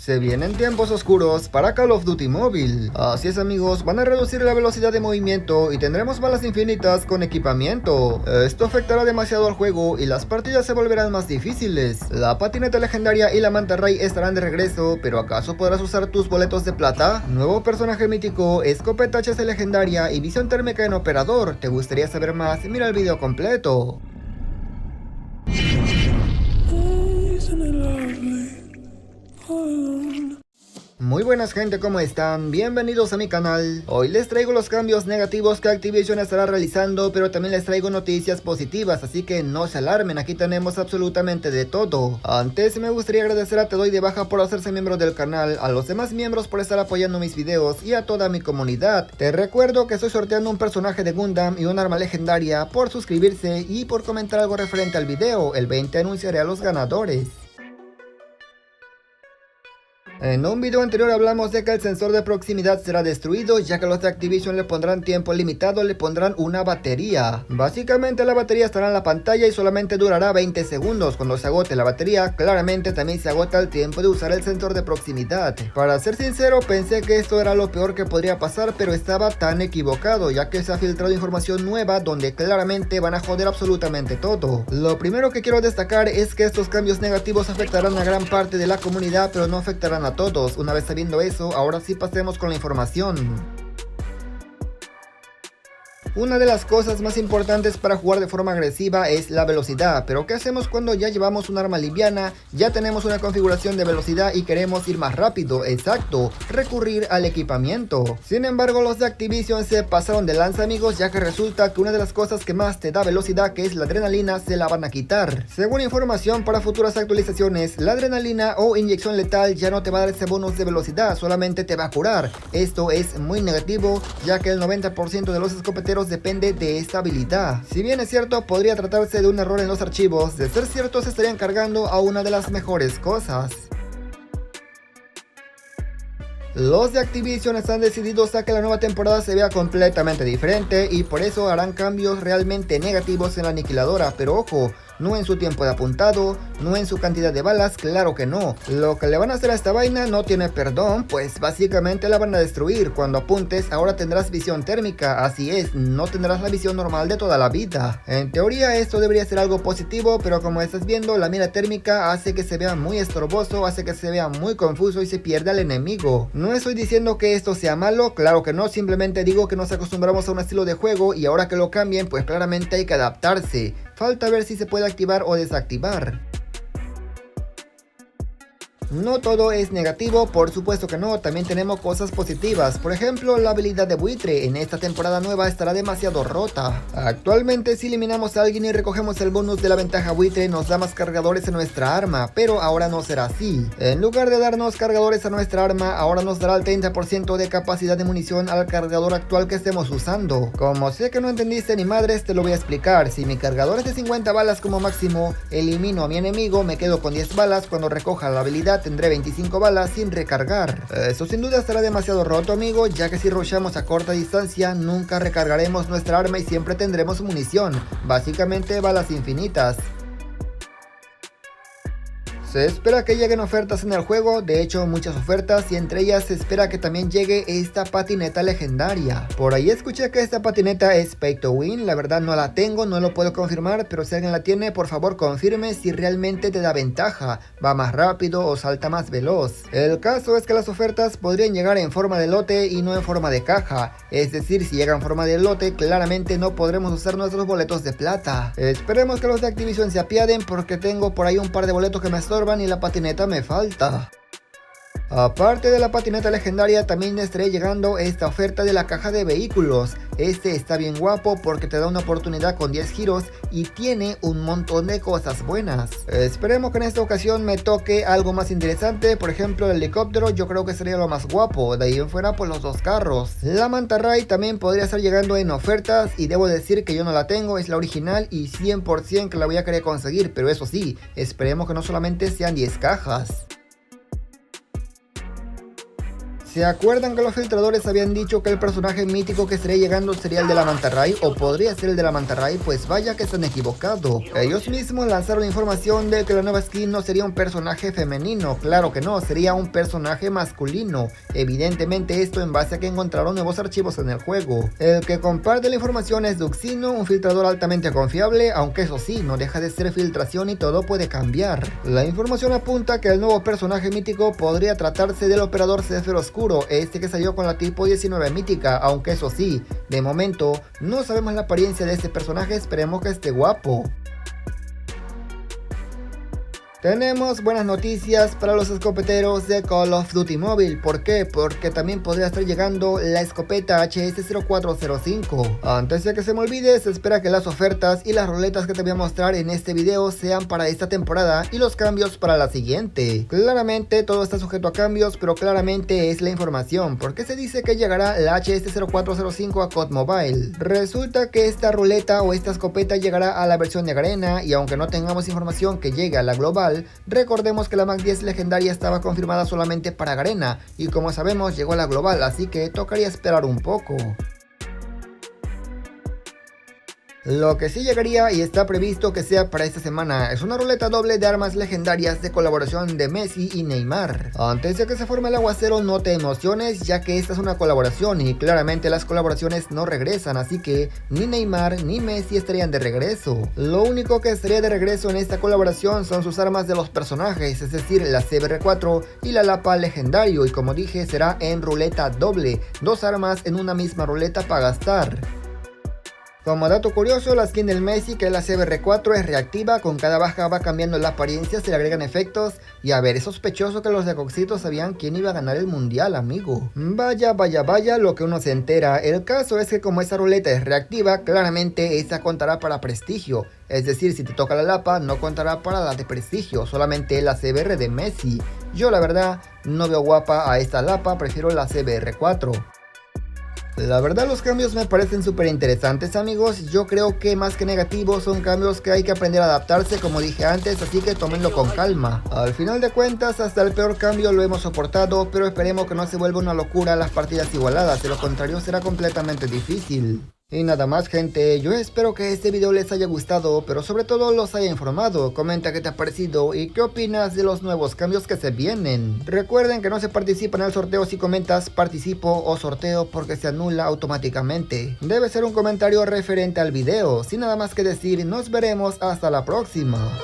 Se vienen tiempos oscuros para Call of Duty Mobile. Así es amigos, van a reducir la velocidad de movimiento y tendremos balas infinitas con equipamiento. Esto afectará demasiado al juego y las partidas se volverán más difíciles. La patineta legendaria y la manta ray estarán de regreso, pero ¿acaso podrás usar tus boletos de plata? Nuevo personaje mítico, escopeta HC legendaria y visión térmica en operador. ¿Te gustaría saber más? Mira el video completo. Muy buenas gente, ¿cómo están? Bienvenidos a mi canal. Hoy les traigo los cambios negativos que Activision estará realizando, pero también les traigo noticias positivas, así que no se alarmen, aquí tenemos absolutamente de todo. Antes me gustaría agradecer a Te Doy de Baja por hacerse miembro del canal, a los demás miembros por estar apoyando mis videos y a toda mi comunidad. Te recuerdo que estoy sorteando un personaje de Gundam y un arma legendaria por suscribirse y por comentar algo referente al video. El 20 anunciaré a los ganadores. En un video anterior hablamos de que el sensor de proximidad será destruido, ya que los de Activision le pondrán tiempo limitado, le pondrán una batería. Básicamente la batería estará en la pantalla y solamente durará 20 segundos. Cuando se agote la batería, claramente también se agota el tiempo de usar el sensor de proximidad. Para ser sincero, pensé que esto era lo peor que podría pasar, pero estaba tan equivocado, ya que se ha filtrado información nueva donde claramente van a joder absolutamente todo. Lo primero que quiero destacar es que estos cambios negativos afectarán a gran parte de la comunidad, pero no afectarán a todos. Una vez sabiendo eso, ahora sí pasemos con la información. Una de las cosas más importantes para jugar de forma agresiva es la velocidad, pero ¿qué hacemos cuando ya llevamos un arma liviana, ya tenemos una configuración de velocidad y queremos ir más rápido? Exacto, recurrir al equipamiento. Sin embargo, los de Activision se pasaron de lanza amigos, ya que resulta que una de las cosas que más te da velocidad, que es la adrenalina, se la van a quitar. Según información para futuras actualizaciones, la adrenalina o inyección letal ya no te va a dar ese bonus de velocidad, solamente te va a curar. Esto es muy negativo, ya que el 90% de los escopeteros depende de esta habilidad. Si bien es cierto, podría tratarse de un error en los archivos, de ser cierto se estarían cargando a una de las mejores cosas. Los de Activision están decididos a que la nueva temporada se vea completamente diferente y por eso harán cambios realmente negativos en la aniquiladora, pero ojo, no en su tiempo de apuntado, no en su cantidad de balas, claro que no. Lo que le van a hacer a esta vaina no tiene perdón, pues básicamente la van a destruir. Cuando apuntes ahora tendrás visión térmica, así es, no tendrás la visión normal de toda la vida. En teoría esto debería ser algo positivo, pero como estás viendo, la mira térmica hace que se vea muy estorboso, hace que se vea muy confuso y se pierda al enemigo. No estoy diciendo que esto sea malo, claro que no, simplemente digo que nos acostumbramos a un estilo de juego y ahora que lo cambien, pues claramente hay que adaptarse. Falta ver si se puede activar o desactivar. No todo es negativo, por supuesto que no, también tenemos cosas positivas. Por ejemplo, la habilidad de buitre en esta temporada nueva estará demasiado rota. Actualmente si eliminamos a alguien y recogemos el bonus de la ventaja buitre nos da más cargadores en nuestra arma, pero ahora no será así. En lugar de darnos cargadores a nuestra arma, ahora nos dará el 30% de capacidad de munición al cargador actual que estemos usando. Como sé que no entendiste ni madres, te lo voy a explicar. Si mi cargador es de 50 balas como máximo, elimino a mi enemigo, me quedo con 10 balas, cuando recoja la habilidad tendré 25 balas sin recargar. Eso sin duda estará demasiado roto amigo, ya que si rushamos a corta distancia nunca recargaremos nuestra arma y siempre tendremos munición, básicamente balas infinitas. Se espera que lleguen ofertas en el juego, de hecho muchas ofertas, y entre ellas se espera que también llegue esta patineta legendaria. Por ahí escuché que esta patineta es pay to win, la verdad no la tengo, no lo puedo confirmar, pero si alguien la tiene por favor confirme si realmente te da ventaja, va más rápido o salta más veloz. El caso es que las ofertas podrían llegar en forma de lote y no en forma de caja, es decir, si llega en forma de lote claramente no podremos usar nuestros boletos de plata. Esperemos que los de Activision se apiaden porque tengo por ahí un par de boletos que me estorban y la patineta me falta. Aparte de la patineta legendaria, también estaré llegando esta oferta de la caja de vehículos. Este está bien guapo porque te da una oportunidad con 10 giros y tiene un montón de cosas buenas. Esperemos que en esta ocasión me toque algo más interesante, por ejemplo el helicóptero yo creo que sería lo más guapo, de ahí en fuera pues los dos carros. La manta ray también podría estar llegando en ofertas y debo decir que yo no la tengo, es la original y 100% que la voy a querer conseguir, pero eso sí, esperemos que no solamente sean 10 cajas. ¿Se acuerdan que los filtradores habían dicho que el personaje mítico que estaría llegando sería el de la mantarraya o podría ser el de la mantarraya? Pues vaya que se han equivocado. Ellos mismos lanzaron la información de que la nueva skin no sería un personaje femenino. Claro que no, sería un personaje masculino. Evidentemente esto en base a que encontraron nuevos archivos en el juego. El que comparte la información es Duxino, un filtrador altamente confiable, aunque eso sí, no deja de ser filtración y todo puede cambiar. La información apunta que el nuevo personaje mítico podría tratarse del operador Zephyr Oscuro, este que salió con la tipo 19 mítica, aunque eso sí, de momento no sabemos la apariencia de este personaje, esperemos que esté guapo. Tenemos buenas noticias para los escopeteros de Call of Duty Mobile. ¿Por qué? Porque también podría estar llegando la escopeta HS0405. Antes de que se me olvide, se espera que las ofertas y las ruletas que te voy a mostrar en este video sean para esta temporada y los cambios para la siguiente. Claramente todo está sujeto a cambios, pero claramente es la información. ¿Por qué se dice que llegará la HS0405 a COD Mobile? Resulta que esta ruleta o esta escopeta llegará a la versión de Garena, y aunque no tengamos información que llegue a la global, recordemos que la Mac 10 legendaria estaba confirmada solamente para Garena y como sabemos llegó a la global, así que tocaría esperar un poco. Lo que sí llegaría y está previsto que sea para esta semana es una ruleta doble de armas legendarias de colaboración de Messi y Neymar. Antes de que se forme el aguacero, no te emociones, ya que esta es una colaboración y claramente las colaboraciones no regresan, así que ni Neymar ni Messi estarían de regreso. Lo único que estaría de regreso en esta colaboración son sus armas de los personajes, es decir, la CBR4 y la Lapa legendario, y como dije será en ruleta doble, dos armas en una misma ruleta para gastar. Como dato curioso, la skin del Messi, que es la CBR4, es reactiva, con cada baja va cambiando la apariencia, se le agregan efectos, y a ver, es sospechoso que los de Coxito sabían quién iba a ganar el mundial, amigo. Vaya, lo que uno se entera. El caso es que como esta ruleta es reactiva, claramente esta contará para prestigio, es decir, si te toca la Lapa, no contará para la de prestigio, solamente la CBR de Messi. Yo la verdad, no veo guapa a esta Lapa, prefiero la CBR4. La verdad los cambios me parecen súper interesantes, amigos. Yo creo que más que negativos son cambios que hay que aprender a adaptarse, como dije antes, así que tómenlo con calma. Al final de cuentas, hasta el peor cambio lo hemos soportado, pero esperemos que no se vuelva una locura las partidas igualadas, de lo contrario será completamente difícil. Y nada más, gente, yo espero que este video les haya gustado, pero sobre todo los haya informado. Comenta qué te ha parecido y qué opinas de los nuevos cambios que se vienen. Recuerden que no se participa en el sorteo si comentas participo o sorteo, porque se anula automáticamente. Debe ser un comentario referente al video. Sin nada más que decir, nos veremos hasta la próxima.